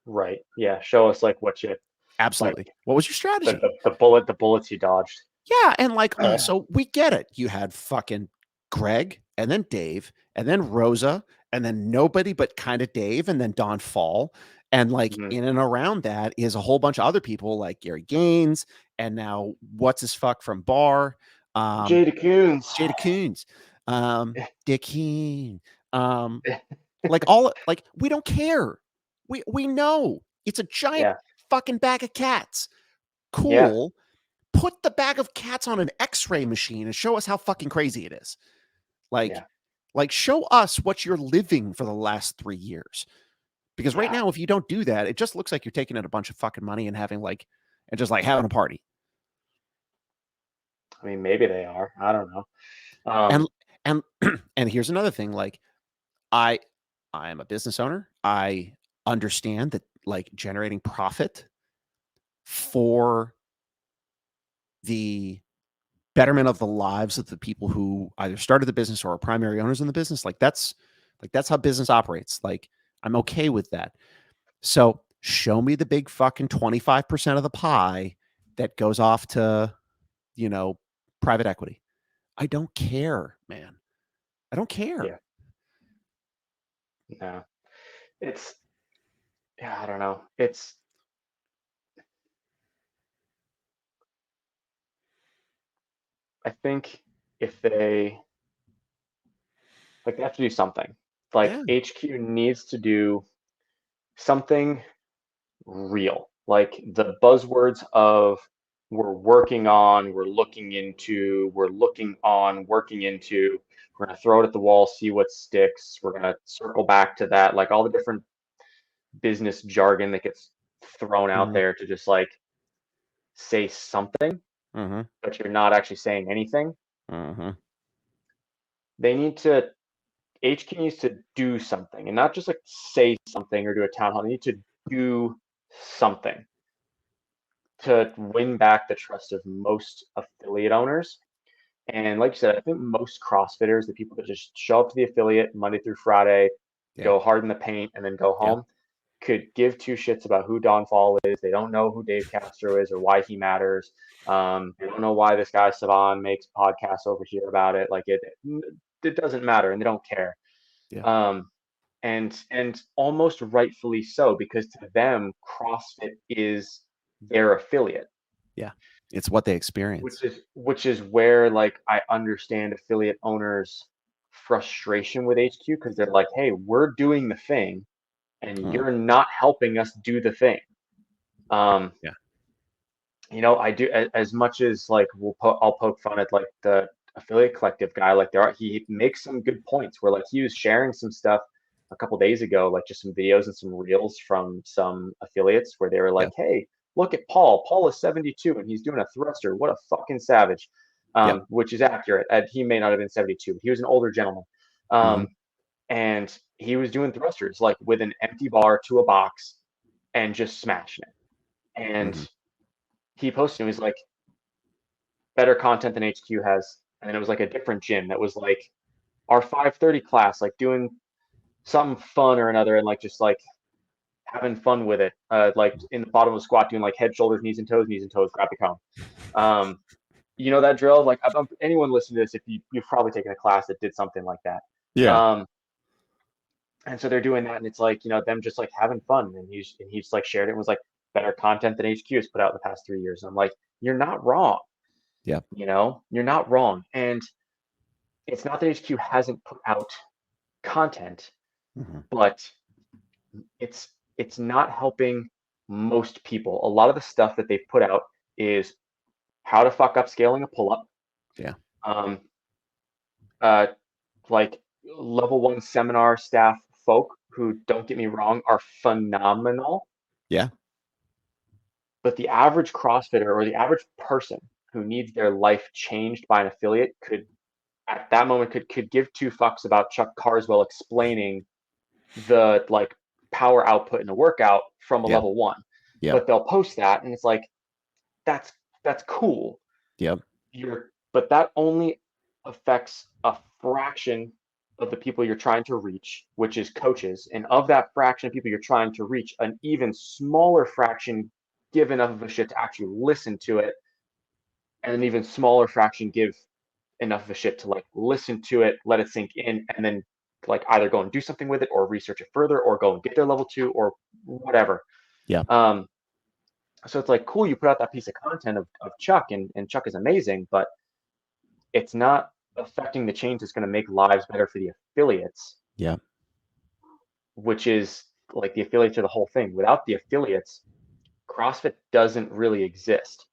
Right. Yeah. Show us like what you like Absolutely. What was your the, strategy? the the bullets you dodged. Yeah, and, like, also, we get it. You had fucking Greg, and then Dave, and then Rosa, and then nobody but kinda Dave, and then Don Fall, and, like, Mhm. in and around that is a whole bunch of other people like Gary Gaines, and now what's his fuck from Bar, um, Jada Coons. Jada Coons, Dick Keen, um, like, we don't care. We know. It's a giant Yeah. fucking bag of cats. Yeah. Cool. Put the bag of cats on an X-ray machine and show us how fucking crazy it is. Like Yeah. show us what you're living for the last 3 years. Because right Yeah. now, if you don't do that, it just looks like you're taking in a bunch of fucking money and having and just like having a party. I mean, maybe they are. I don't know. And and and here's another thing, like I I am a business owner. I understand that, like, generating profit for the betterment of the lives of the people who either started the business or are primary owners in the business, that's how business operates. Like, I'm okay with that. So show me the big fucking 25% of the pie that goes off to, you know, private equity. I don't care, man. I don't care. Yeah. No. It's yeah. I don't know. I think if they like they have to do something. Like Yeah. HQ needs to do something real. Like the buzzwords of we're working on, we're looking into, we're looking on, working into, we're going to throw it at the wall, see what sticks. We're going to circle back to that. Like all the different business jargon that gets thrown out Mhm. there to just like say something, Mhm. but you're not actually saying anything. Mhm. They need to, HQ needs to do something and not just like say something or do a town hall. They need to do something to win back the trust of most affiliate owners. And like you said, I think most CrossFitters, the people that just show up to the affiliate Monday through Friday, Yeah. go hard in the paint, and then go Yeah. home, could give two shits about who Don Fall is. They don't know who Dave Castro is or why he matters. They don't know why this guy Savan makes podcasts over here about it. Like it doesn't matter, and they don't care. Yeah. Um, and almost rightfully so, because to them, CrossFit is their affiliate, Yeah. It's what they experience. which is where like I understand affiliate owners' frustration with HQ because they're like, hey, we're doing the thing and Mm. you're not helping us do the thing. Um, Yeah. I do as much as like I'll poke fun at like the affiliate collective guy. Like he makes some good points where like he was sharing some stuff a couple days ago, like just some videos and some reels from some affiliates where they were Yeah. like, "Hey, look at Paul. Paul is 72 and he's doing a thruster. What a fucking savage." Yep. Which is accurate. He may not have been 72, but he was an older gentleman. Mhm. Um, and he was doing thrusters like with an empty bar to a box and just smashing it. And Mhm. he posted, and he was like, better content than HQ has. And then it was like a different gym that was like our 5:30 class, like doing something fun or another, and like just like having fun with it. Like in the bottom of the squat, doing like head, shoulders, knees and toes, grab the cone. Um, you know that drill? Like anyone listening to this, if you've probably taken a class that did something like that. Yeah. Um, and so they're doing that, and it's like them just like having fun, and he's like shared it and was like better content than HQ has put out in the past 3 years. And I'm like, you're not wrong. Yep. You're not wrong. And it's not that HQ hasn't put out content, Mhm. but it's it's not helping most people. A lot of the stuff that they've put out is how to fuck up scaling a pull-up, Yeah. um, uh, like level one seminar staff folk who, don't get me wrong, are phenomenal. Yeah. But the average CrossFitter or the average person who needs their life changed by an affiliate could, at that moment, could give two fucks about Chuck Carswell explaining the like power output in a workout from a Yeah. level one. Yep. But they'll post that and it's like that's that's cool. Yep. But that only affects a fraction of the people you're trying to reach, which is coaches. And of that fraction of people you're trying to reach, an even smaller fraction give enough of a shit to actually listen to it, and an even smaller fraction give enough of a shit to like listen to it, let it sink in, and then like either go and do something with it or research it further or go and get their level two or whatever. Yeah. Um, so it's like cool you put out that piece of content of Chuck, and Chuck is amazing, but it's not affecting the change that's going to make lives better for the affiliates, Yeah. which is like the affiliates are the whole thing. Without the affiliates, CrossFit doesn't really exist.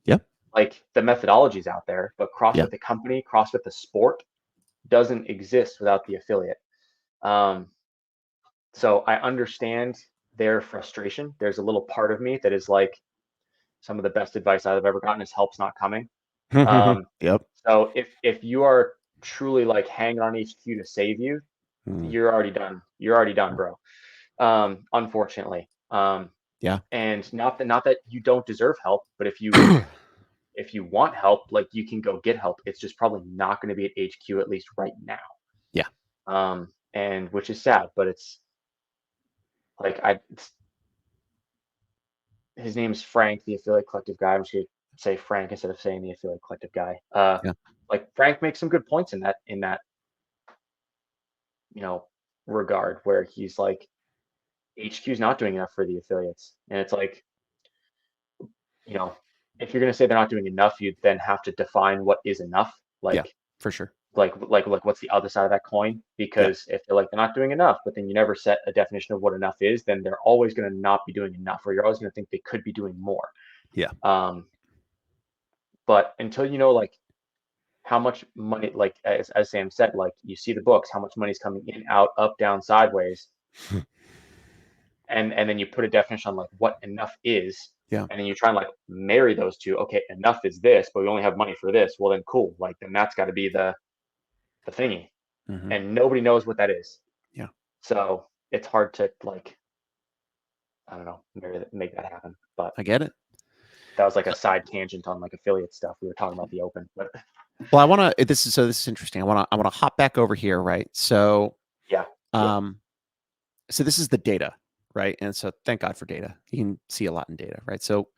Yep. Like the methodology's out there, but Yeah. CrossFit the company, CrossFit the sport doesn't exist without the affiliate. Um, so I understand their frustration. There's a little part of me that is like, some of the best advice I've ever gotten is help's not coming. Um, Yep. so if you are truly like hanging on HQ to save you, Mm. you're already done. You're already done, bro. Unfortunately. Yeah. And not that you don't deserve help, but if you want help, like you can go get help. It's just probably not going to be at HQ at least right now. Yeah. And which is sad, but it's like his name is Frank, the affiliate collective guy. I'm just gonna say Frank instead of saying the affiliate collective guy. Yeah. Like Frank makes some good points in that you know regard where he's like HQ's not doing enough for the affiliates, and it's like you know if you're going to say they're not doing enough, you then have to define what is enough. Yeah, Like, for sure. what's the other side of that coin? Yeah. Because if they're like they're not doing enough, but then you never set a definition of what enough is, then they're always going to not be doing enough, or you're always going to think they could be doing more. Yeah. Um, but until you know like how much money, like as Sam said, like you see the books, how much money's coming in, out, up, down, sideways, and then you put a definition on like what enough is, Yeah. and then you try and like marry those two. Okay, enough is this, but we only have money for this. Well, then cool. Like then that's got to be the thingy, Hmm. and nobody knows what that is. Yeah. So it's hard to like, I don't know, make that happen. But I get it. that was like a side tangent on like affiliate stuff. We were talking about the open, but Well, I want to. This is interesting. I want to hop back over here, right? So, yeah, yeah, um, so this is the data, right? And so thank God for data. You can see a lot in data, right? So,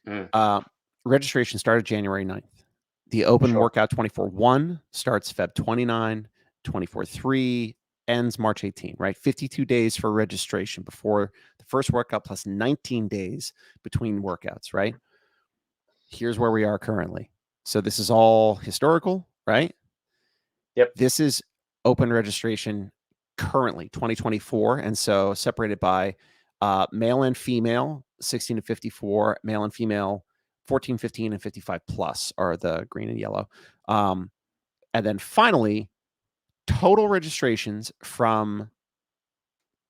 mm, uh, registration started January 9th. The open sure, workout 24/1 starts Feb 29, 24/3 ends March 18, right? 52 days for registration before the first workout plus 19 days between workouts, right? Here's where we are currently. So this is all historical, right? yep, This is open registration currently 2024, and so separated by male and female 16 to 54, male and female 14, 15, and 55 plus are the green and yellow. And then finally, total registrations from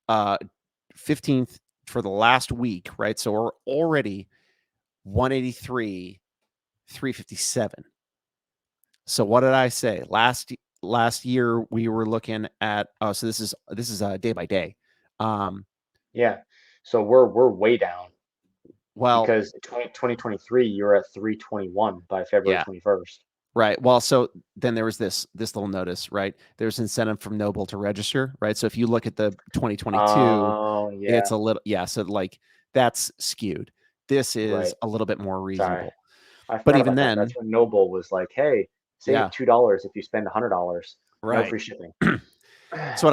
15th for the last week, right? So we're already 183, 357. So what did I say? Last year we were looking at, oh, so this is day by day. yeah. So we're way down Well, because 2023 you're at 321 by February yeah, 21st. right. Well, so then there was this little notice, right? There's incentive from Noble to register, right? So if you look at the 2022, Oh it's yeah, a little, yeah, so like that's skewed. This is right. a little bit more Sorry, reasonable. I But forgot even about that. That's then, when Noble was like, "Hey, save yeah, $2 if you spend $100. No right. free shipping." So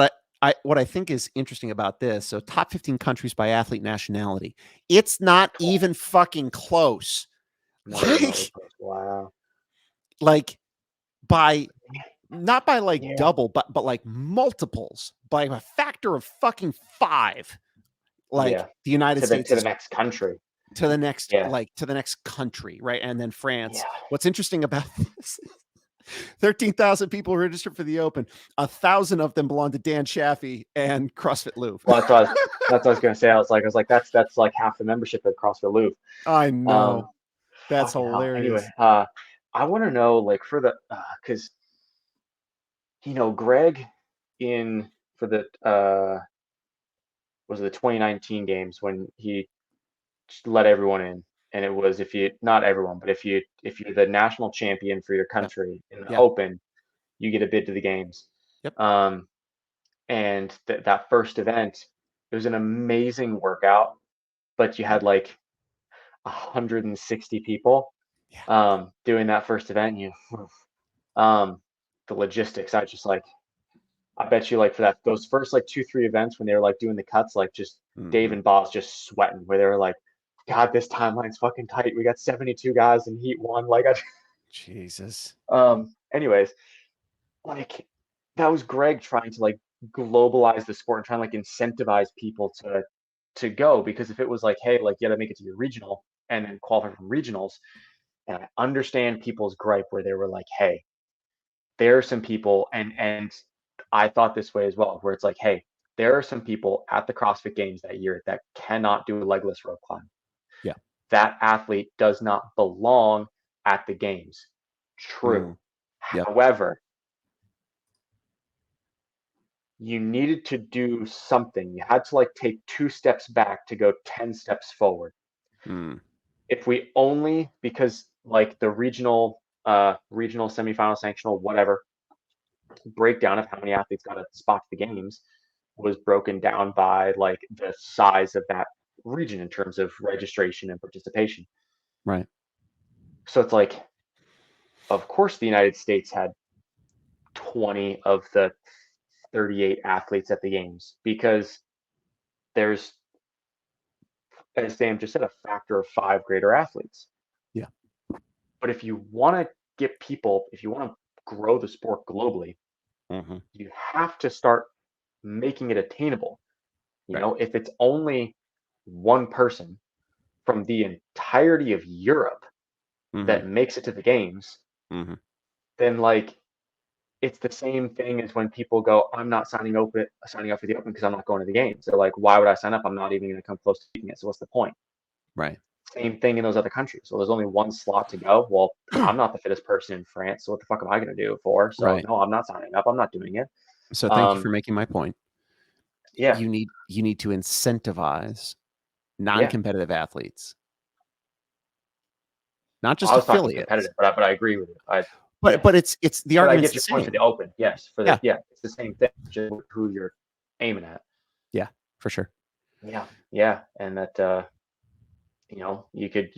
what I think is interesting about this, so top 15 countries by athlete nationality. It's not even fucking close. Not even remotely Like close. Wow. like by not by like Yeah. double, but like multiples, by a factor of fucking 5. Like Yeah. the United To the States to the is next country. Yeah. to the next country, right? And then France. Yeah. What's interesting about this 13,000 people registered for the Open. 1,000 of them belong to Dan Shaffey and CrossFit Louvre. Well, that's what I was gonna say. I was like, that's like half the membership at CrossFit Loop. I Um, know. That's fucking hell. Anyway, hilarious. I want to know like for the because Greg in for the was it the 2019 games when he just let everyone in, and it was if you not everyone, but if you're the national champion for your Yep. country in the Yeah. Open, you get a bid to the games. Yep. Um, and that first event, it was an amazing workout, but you had like 160 people Yeah. doing that first event. Um, the logistics, I bet you like for those first like 2-3 events when they were like doing the cuts, like just Dave Mhm. and Boss just sweating, where they were like, God, this timeline's fucking tight. We got 72 guys in heat one. Like, Jesus. anyways, like that was Greg trying to like globalize the sport and trying to like incentivize people to go, because if it was like, hey, like you gotta make it to your regional and then qualify from regionals, and I understand people's gripe where they were like, hey, there are some people, and I thought this way as well, where it's like, hey, there are some people at the CrossFit Games that year that cannot do a legless rope climb. Yeah. That athlete does not belong at the games. True. Mm. Yep. However, you needed to do something. You had to like take 2 steps back to go 10 steps forward. Mm. If we only, because like the regional semifinal sanctional whatever breakdown of how many athletes got a spot to the games was broken down by like the size of that region in terms of registration and participation. Right. So it's like, of course, the United States had 20 of the 38 athletes at the games, because there's, as Sam just said, a factor of 5 greater athletes. Yeah. But if you want to get people, if you want to grow the sport globally, Mhm. you have to start making it attainable. You Right. know, if it's only one person from the entirety of Europe Mhm. that makes it to the games, Mhm. then like it's the same thing as when people go, I'm not signing up for the open because I'm not going to the games. They're like, why would I sign up? I'm not even going to come close to beating it. So what's the point? Right. Same thing in those other countries. So there's only one slot to go. Well, I'm not the fittest person in France, so what the fuck am I going to do it for? So Right. no, I'm not signing up. I'm not doing it. So thank you Um, for making my point. yeah, You need to incentivize yeah. non-competitive athletes, not Well, I just was talking affiliates. competitive, but I agree with it. Yeah, But it's the but I argument's get the your point for the same. open. Yes, for the Yeah. yeah, it's the same thing. Just who you're aiming at. Yeah, for sure. Yeah, yeah, and that you could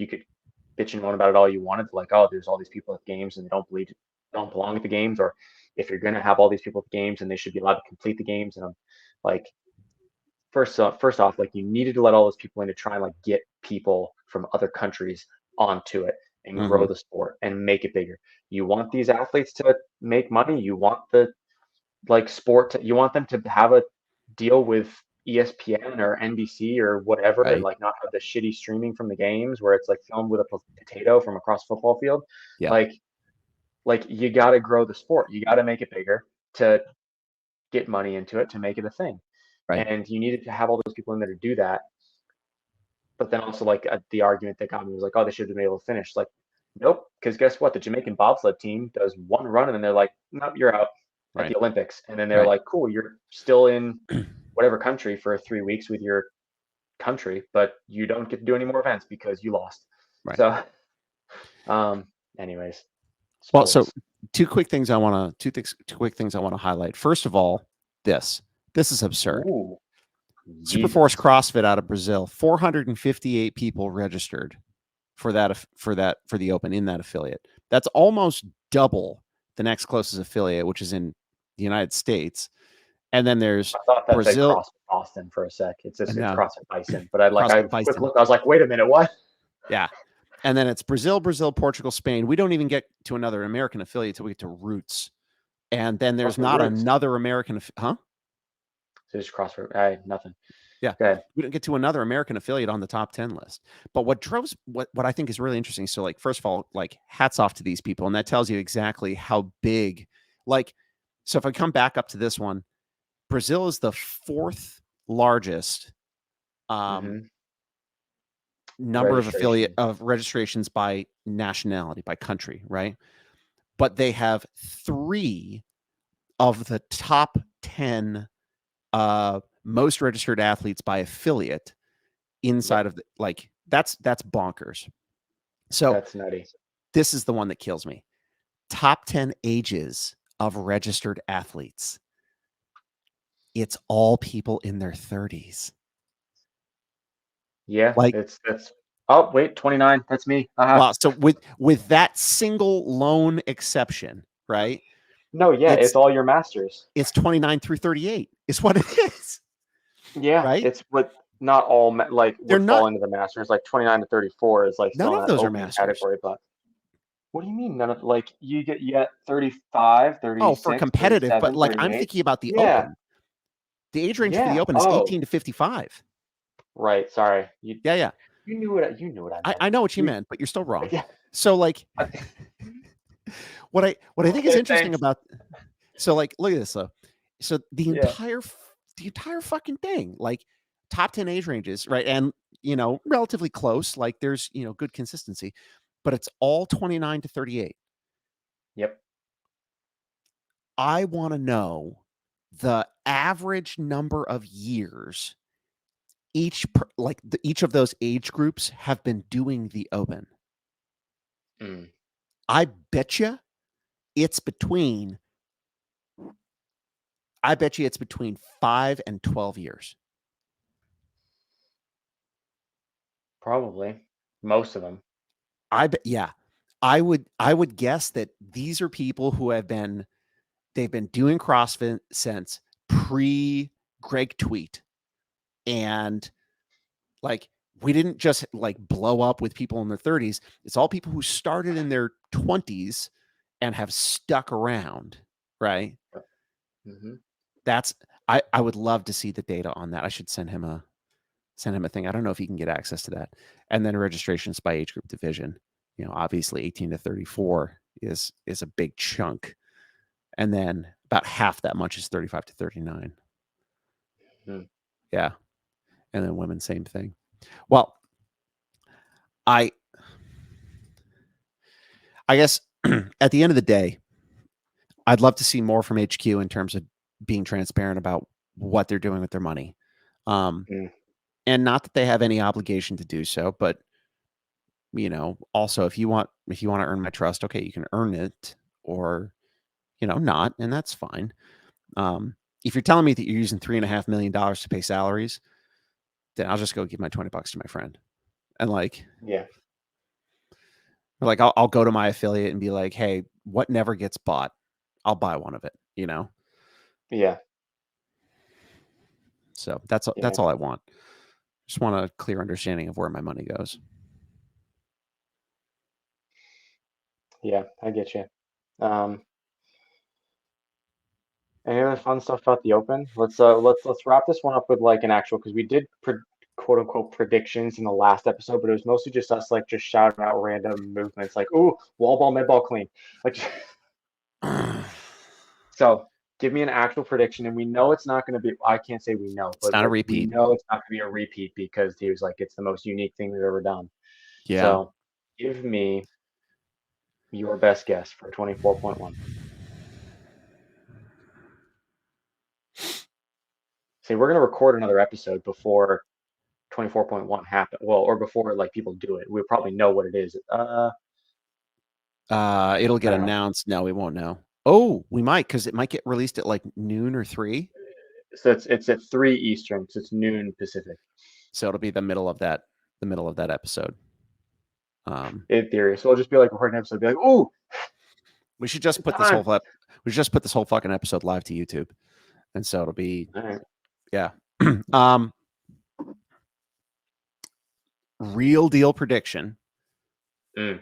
bitch and moan about it all you wanted, like, oh, there's all these people at games and they don't belong at the games, or if you're gonna have all these people at the games and they should be allowed to complete the games, and I'm like, first off, like you needed to let all those people in to try and like get people from other countries onto it and grow Mhm. the sport and make it bigger. You want these athletes to make money. You want the like you want them to have a deal with ESPN or NBC or whatever, and Right. like not have the shitty streaming from the games where it's like filmed with a potato from across a football field. Yep. Like you got to grow the sport. You got to make it bigger to get money into it to make it a thing. Right. And you needed to have all those people in there to do that. But then also like the argument that got me was like, oh, they should have been able to finish. Like, nope, because guess what? The Jamaican bobsled team does one run and then they're like, nope, you're out at Right. the Olympics. And then they're Right. like, cool, you're still in whatever country for 3 weeks with your country, but you don't get to do any more events because you lost. Right. So, um, anyways, Well, so sports. two quick things I want to highlight. First of all, this is absurd. Ooh, Superforce Jesus. CrossFit out of Brazil, 458 people registered for for the open in that affiliate. That's almost double the next closest affiliate, which is in the United States. And then there's I thought that said Brazil. CrossFit Boston for a sec. It's No, CrossFit Bison, but I CrossFit quick Bison. looked. I was like, wait a minute, what? Yeah. And then it's Brazil, Portugal, Spain. We don't even get to another American affiliate till we get to Roots. And then there's What's the not roots? another American, huh? So just CrossFit. I nothing. Yeah. Go ahead. We don't get to another American affiliate on the top 10 list. But what I think is really interesting. So, like, first of all, like, hats off to these people. And that tells you exactly how big, like, so if I come back up to this one, Brazil is the fourth largest um, Mm-hmm. number of affiliate Registration. of registrations by nationality, by country, right? But they have three of the top 10 most registered athletes by affiliate inside Yep. of the, like, that's bonkers. So That's nutty. this is the one that kills me. Top 10 ages of registered athletes. It's all people in their 30s. Yeah, Like, it's that's. Oh wait, 29. That's me. wow. So with that single lone exception, right? No, yeah, It's it's all your masters. it's 29 through 38 is what it is, Yeah, right? it's what not all like They're would not, fall into the masters. Like 29 to 34 is like none still in of that those are open masters. category. But what do you mean none of like you get 35, Oh, for 36, competitive, but 37, like I'm 38. thinking about the Yeah, open. The age range for the yeah. open is Oh, 18 to 55. right. Sorry. Yeah, yeah. You knew what I meant. I know what you You meant, but you're still wrong. yeah. So like I- what I think is Okay, interesting thanks. about, so like look at this though. So Yeah. the entire fucking thing, like top 10 age ranges, right? And relatively close, like there's, good consistency, but it's all 29 to 38. Yep. I want to know the average number of years each of those age groups have been doing the open. Mm, I bet you it's between I bet you it's between 5 and 12 years. probably most of them. I bet, yeah. I would guess that these are people who they've been doing CrossFit since pre Greg Tweet, and like we didn't just like blow up with people in their 30s. It's all people who started in their 20s and have stuck around, right? Mm-hmm. That's I would love to see the data on that. I should send him a thing. I don't know if he can get access to that. And then registrations by age group division. You know, obviously 18 to 34 is a big chunk. And then about half that much is 35 to 39. Mm-hmm. Yeah. And then women, same thing. Well, I guess at the end of the day, I'd love to see more from HQ in terms of being transparent about what they're doing with their money. And not that they have any obligation to do so, but you know, also if you want to earn my trust, okay, you can earn it, or you know, not, and that's fine. If you're telling me that you're using $3.5 million to pay salaries, then I'll just go give my $20 to my friend, and like, Yeah. like I'll go to my affiliate and be like, hey, what never gets bought, I'll buy one of it, you know. Yeah. So that's Yeah. all I want. Just want a clear understanding of where my money goes. Yeah, I get you. Any other fun stuff about the Open? Let's wrap this one up with like an actual, because we did quote unquote predictions in the last episode, but it was mostly just us like just shouting out random movements like, ooh, wall ball, mid ball, clean. Like, so give me an actual prediction, and we know it's not going to be. I can't say we know, It's but not a like we repeat. know it's not going to be a repeat because he was like, it's the most unique thing we've ever done. Yeah. So give me your best guess for 24.1. See, we're going to record another episode before 24.1 happen. Well, or before like people do it. We'll probably know what it is. It'll I get don't know. announced. No, we won't know. Oh, we might, because it might get released at like noon or 3. So it's at 3 Eastern, so it's noon Pacific. So it'll be the middle of that episode. In theory. So it'll just be like recording an episode, be like, ooh, we should just it's put this time. whole fucking episode live to YouTube. And so it'll be All right. yeah. Real deal prediction. Mm.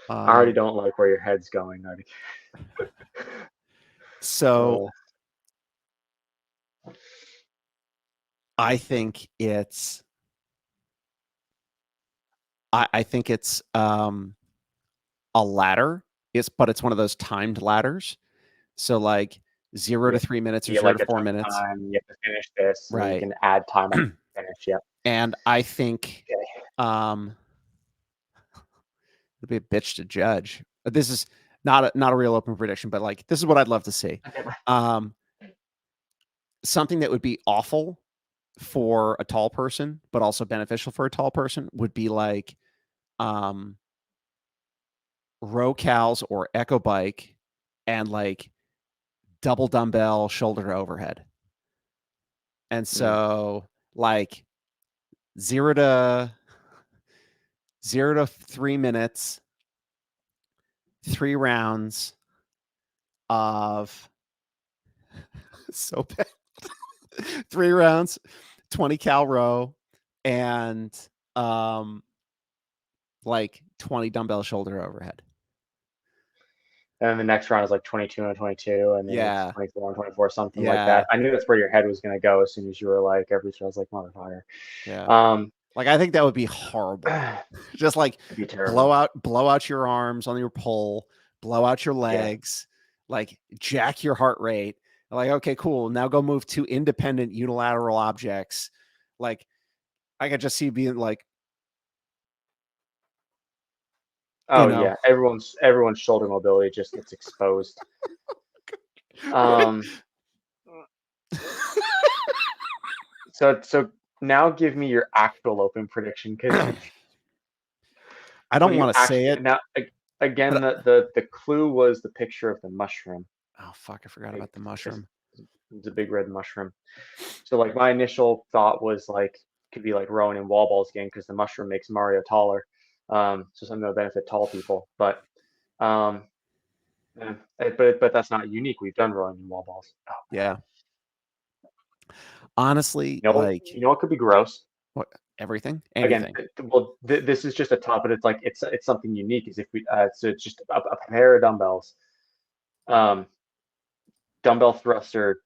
I already don't like where your head's going. So I think it's a ladder. But it's one of those timed ladders. So like 0 to 3 minutes you or get 0 like to a 4 chunk minutes. time, you have to finish this, and then you Right. can add time on finish. Yep. And I think it'd be a bitch to judge. This is not a real open prediction, but like this is what I'd love to see. Something that would be awful for a tall person, but also beneficial for a tall person would be like row cows or echo bike and like double dumbbell shoulder to overhead. And so like 0 to 3 minutes, 3 rounds of so bad. 3 rounds, 20 cal row, and like 20 dumbbell shoulder overhead. And then the next round is like 22 and 22, and then it's 24 and 24, something like that. I knew that's where your head was going to go as soon as you were like, everything. I was like, motherfucker. Yeah. Like I think that would be horrible. Just like be terrible. blow out your arms on your pole, blow out your legs, like jack your heart rate. Like, okay, cool. Now go move 2 independent unilateral objects. Like I could just see being like, oh yeah, everyone's shoulder mobility just gets exposed. So now give me your actual open prediction, because I don't want to say it. Now again, the clue was the picture of the mushroom. Oh fuck, I forgot about the mushroom. It's a big red mushroom. So like my initial thought was like could be like rowing in wall balls again because the mushroom makes Mario taller. So something that'll benefit tall people. But but that's not unique. We've done rolling in wall balls. Oh, Yeah. Honestly, you know, like you know what could be gross? what everything, Again, anything. well, this is just a top, but it's like it's something unique. Is if we so it's just a pair of dumbbells, um, dumbbell thruster,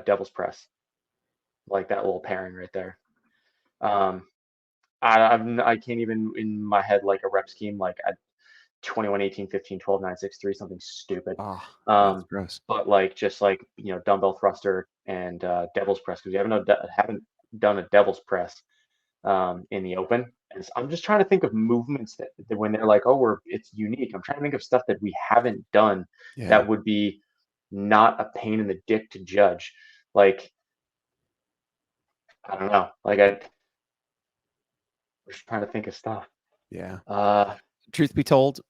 devil's press, like that little pairing right there. Um, I can't even in my head like a rep scheme like at 21, 18, 15, 12, 9, 6, 3, something stupid. Oh, yeah, it's Um, gross. but like just like dumbbell thruster and devil's press because we haven't done a devil's press in the open. And so I'm just trying to think of movements that when they're like, oh, it's unique. I'm trying to think of stuff that we haven't done Yeah. that would be not a pain in the dick to judge. Like, I don't know. Like I'm just trying to think of stuff. Yeah. Uh, Truth be told,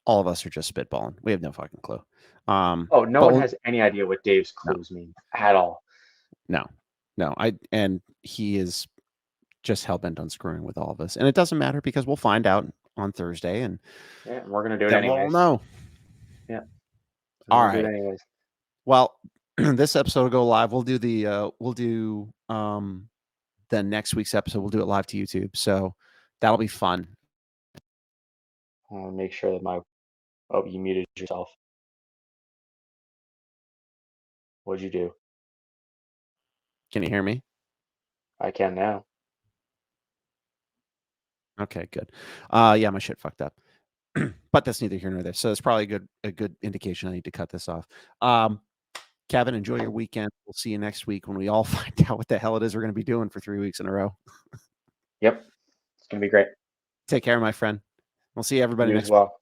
all of us are just spitballing. We have no fucking clue. oh, no But one has any idea what Dave's no, clues mean at all. no, no. And he is just hell bent on screwing with all of us, and it doesn't matter because we'll find out on Thursday, and Yeah, and we're gonna do it then we'll all anyways. know. Yeah, we're All gonna do it right. anyways. Well, this episode will go live. We'll do the next week's episode. We'll do it live to YouTube, so that'll be fun. I want to make sure that oh, you muted yourself. What'd you do? Can you hear me? I can now. Okay, good. Yeah, my shit fucked up. But that's neither here nor there. So it's probably a good indication I need to cut this off. Kevin, enjoy your weekend. We'll see you next week when we all find out what the hell it is we're going to be doing for 3 weeks in a row. Yep, it's gonna be great. Take care, my friend. We'll see everybody You as next week. well.